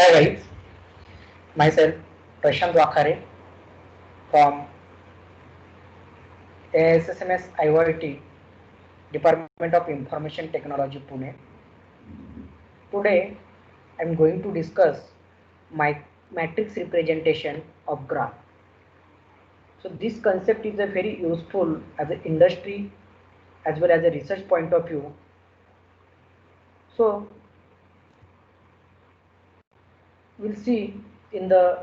Hi guys, myself Prashant Wakhare from AISSMS IOIT Department of Information Technology Pune. Today I am going to discuss my matrix representation of graph. So this concept is a very useful as an industry as well as a research point of view. So we'll see in the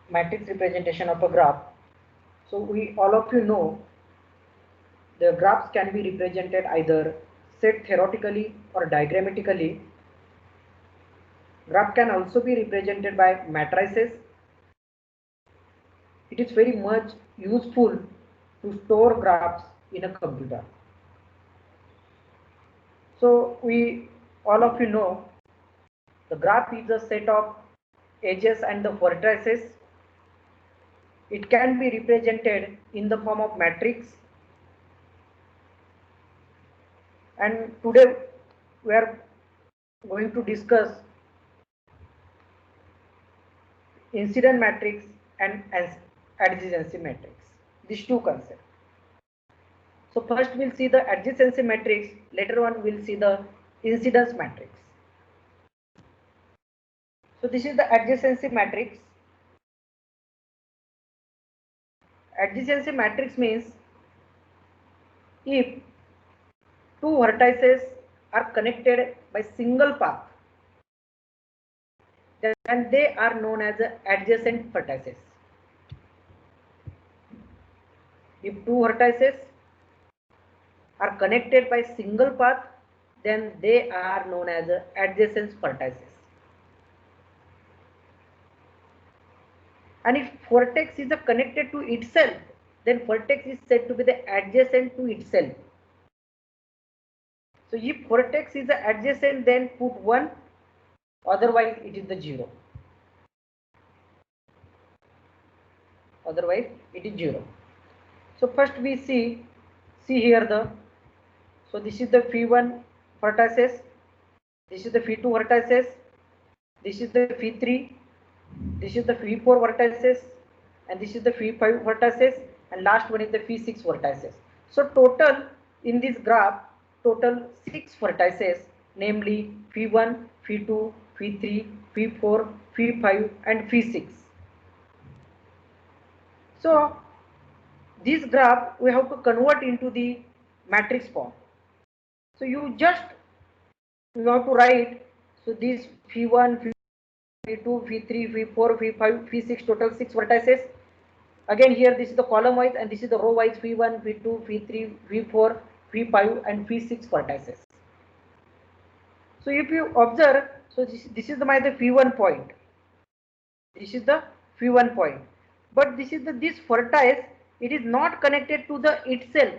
matrix representation of a graph. So we all of you know the graphs can be represented either set theoretically or diagrammatically. Graph can also be represented by matrices. It is very much useful to store graphs in a computer. So we all of you know the graph is a set of edges and the vertices. It can be represented in the form of matrix. And today we are going to discuss incident matrix and adjacency matrix, these two concepts. So first we'll see the adjacency matrix, later on we'll see the incidence matrix. So this is the adjacency matrix. Adjacency matrix means if two vertices are connected by single path, then they are known as adjacent vertices. If two vertices are connected by single path, then they are known as adjacent vertices. And if vertex is connected to itself, then vertex is said to be the adjacent to itself. So if vertex is adjacent, then put 1, otherwise it is the 0. Otherwise it is 0. So first we see here so this is the phi1 vertices, this is the phi2 vertices, this is the phi3, this is the phi4 vertices, and this is the phi5 vertices, and last one is the phi6 vertices. So total in this graph, total 6 vertices, namely phi1, phi2, phi3, phi4, phi5 and phi6. So this graph we have to convert into the matrix form. So you have to write, so this phi1, phi2, phi3, phi4, phi5, phi6, total 6 vertices. Again here this is the column wise and this is the row wise phi1, phi2, phi3, phi4, phi5 and phi6 vertices. So if you observe, so this is the phi1 point. This is the phi1 point. But this vertex, it is not connected to the itself.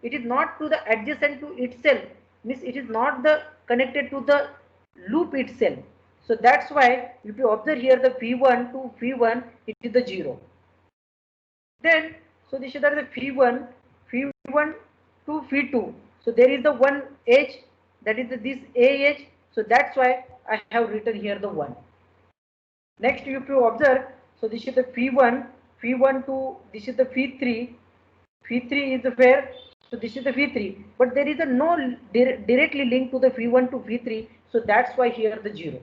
It is not to the adjacent to itself. Means it is not the connected to the loop itself. So that's why if you observe here the phi1 to phi1, it is the 0. Then so this is the phi1 to phi2. So there is the one edge, that is this A edge. So that's why I have written here the 1. Next if you observe, so this is the phi1 to this is the phi3 is where, so this is the phi3, but there is a no directly link to the phi1 to phi3, so that's why here the 0.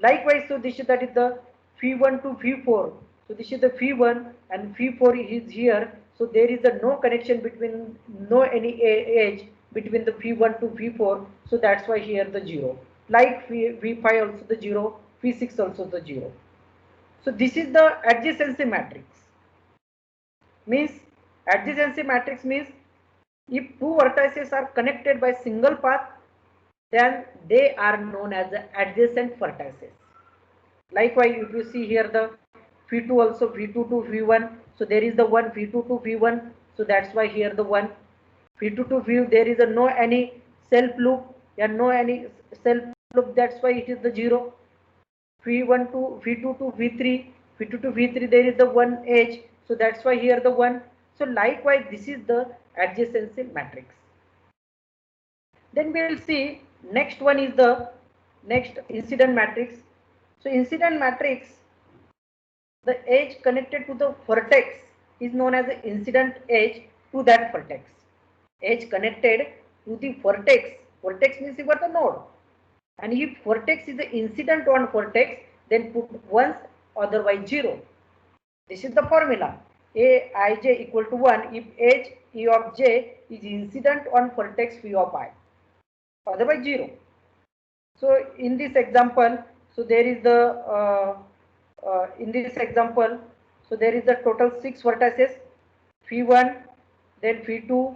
Likewise, so this is that is the phi1 to phi4, so this is the phi1 and phi4 is here, so there is a no connection between, no any edge between the phi1 to phi4, so that's why here the 0. Like phi5 also the 0, phi6 also the 0. So this is the adjacency matrix. Means adjacency matrix means if two vertices are connected by single path, then they are known as the adjacent vertices. Likewise, if you see here the phi2 also, phi2 to phi1, so there is the 1, phi2 to phi1, so that's why here the 1. Phi2 to phi, there is a no any self loop, and no any self loop, that's why it is the 0. Phi1 to phi2 to phi3, phi2 to phi3, there is the one edge, so that's why here the 1. So likewise, this is the adjacency matrix. Then we will see next one is the Next, incident matrix. So incident matrix, the edge connected to the vertex is known as the incident edge to that vertex. Edge connected to the vertex. Vertex means you got the node. And if vertex is the incident on vertex, then put once, otherwise 0. This is the formula. Aij equal to 1 if edge E of j is incident on vertex phi of I. Otherwise 0. So in this example, so there is the in this example, so there is the total 6 vertices, phi1, then phi2,